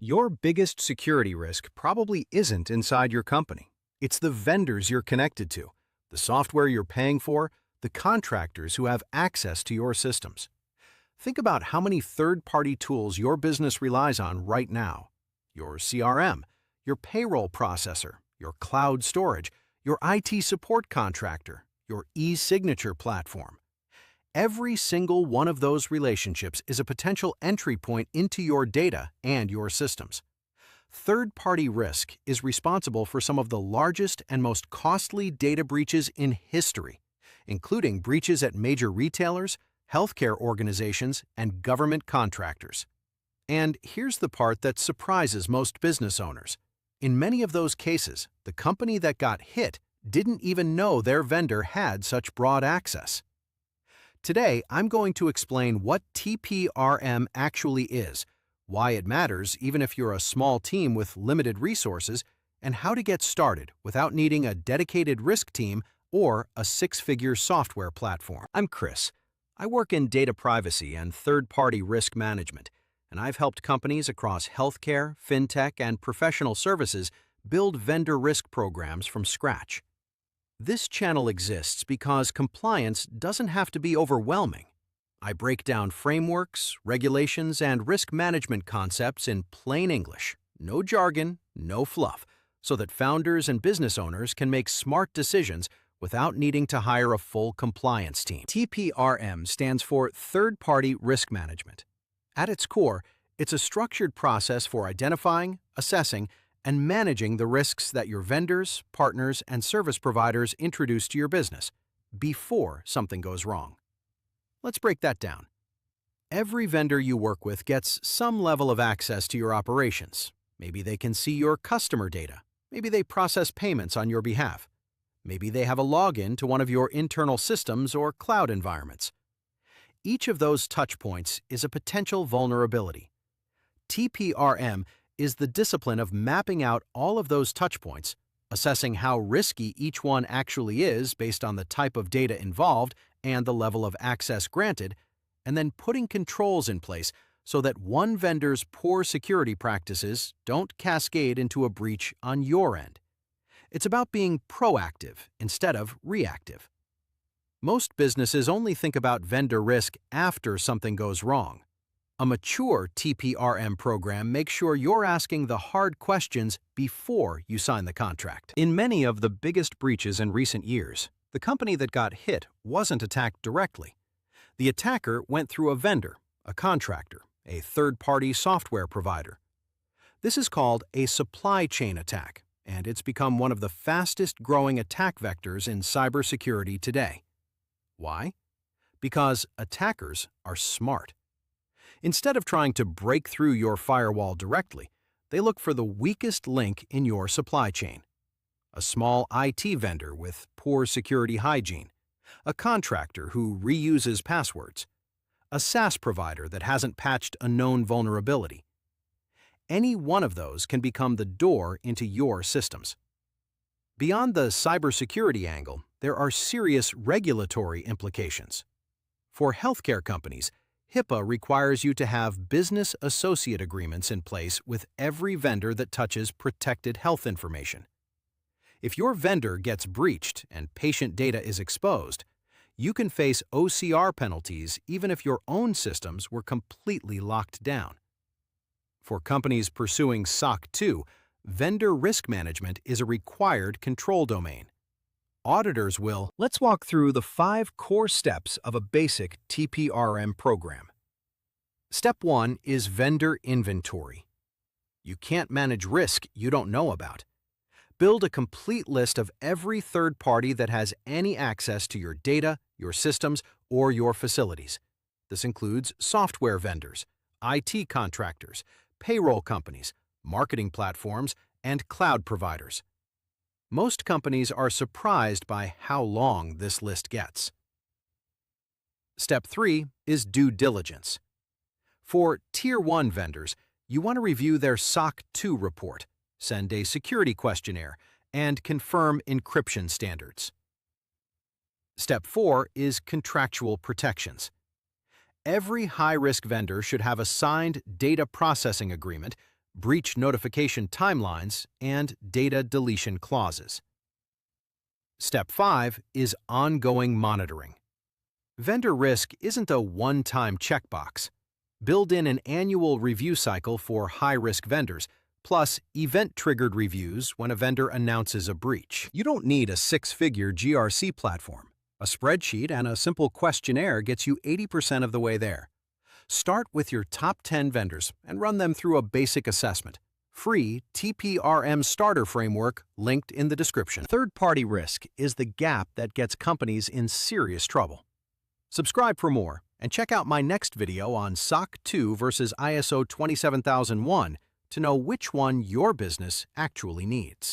Your biggest security risk probably isn't inside your company. It's the vendors you're connected to, the software you're paying for, the contractors who have access to your systems. Think about how many third-party tools your business relies on right now. Your CRM, your payroll processor, your cloud storage, your IT support contractor, your e-signature platform. Every single one of those relationships is a potential entry point into your data and your systems. Third-party risk is responsible for some of the largest and most costly data breaches in history, including breaches at major retailers, healthcare organizations, and government contractors. And here's the part that surprises most business owners. In many of those cases, the company that got hit didn't even know their vendor had such broad access. Today, I'm going to explain what TPRM actually is, why it matters even if you're a small team with limited resources, and how to get started without needing a dedicated risk team or a six-figure software platform. I'm Kris. I work in data privacy and third-party risk management, and I've helped companies across healthcare, fintech, and professional services build vendor risk programs from scratch. This channel exists because compliance doesn't have to be overwhelming. I break down frameworks, regulations, and risk management concepts in plain English, no jargon, no fluff, so that founders and business owners can make smart decisions without needing to hire a full compliance team. TPRM stands for Third-Party Risk Management. At its core, it's a structured process for identifying, assessing, and managing the risks that your vendors, partners, and service providers introduce to your business before something goes wrong. Let's break that down. Every vendor you work with gets some level of access to your operations. Maybe they can see your customer data. Maybe they process payments on your behalf. Maybe they have a login to one of your internal systems or cloud environments. Each of those touchpoints is a potential vulnerability. TPRM is the discipline of mapping out all of those touchpoints, assessing how risky each one actually is based on the type of data involved and the level of access granted, and then putting controls in place so that one vendor's poor security practices don't cascade into a breach on your end. It's about being proactive instead of reactive. Most businesses only think about vendor risk after something goes wrong. A mature TPRM program makes sure you're asking the hard questions before you sign the contract. In many of the biggest breaches in recent years, the company that got hit wasn't attacked directly. The attacker went through a vendor, a contractor, a third-party software provider. This is called a supply chain attack, and it's become one of the fastest-growing attack vectors in cybersecurity today. Why? Because attackers are smart. Instead of trying to break through your firewall directly, they look for the weakest link in your supply chain. A small IT vendor with poor security hygiene, a contractor who reuses passwords, a SaaS provider that hasn't patched a known vulnerability. Any one of those can become the door into your systems. Beyond the cybersecurity angle, there are serious regulatory implications. For healthcare companies, HIPAA requires you to have business associate agreements in place with every vendor that touches protected health information. If your vendor gets breached and patient data is exposed, you can face OCR penalties even if your own systems were completely locked down. For companies pursuing SOC 2, vendor risk management is a required control domain. Auditors will. Let's walk through the 5 core steps of a basic TPRM program. Step 1 is vendor inventory. You can't manage risk you don't know about. Build a complete list of every third party that has any access to your data, your systems, or your facilities. This includes software vendors, IT contractors, payroll companies, marketing platforms, and cloud providers. Most companies are surprised by how long this list gets. Step 3 is due diligence. For Tier 1 vendors, you want to review their SOC 2 report, send a security questionnaire, and confirm encryption standards. Step 4 is contractual protections. Every high-risk vendor should have a signed data processing agreement, breach notification timelines, and data deletion clauses. Step 5 is ongoing monitoring. Vendor risk isn't a one-time checkbox. Build in an annual review cycle for high-risk vendors, plus event-triggered reviews when a vendor announces a breach. You don't need a six-figure GRC platform. A spreadsheet and a simple questionnaire gets you 80% of the way there. Start with your top 10 vendors and run them through a basic assessment. Free TPRM starter framework linked in the description. Third-party risk is the gap that gets companies in serious trouble. Subscribe for more and check out my next video on SOC 2 versus ISO 27001 to know which one your business actually needs.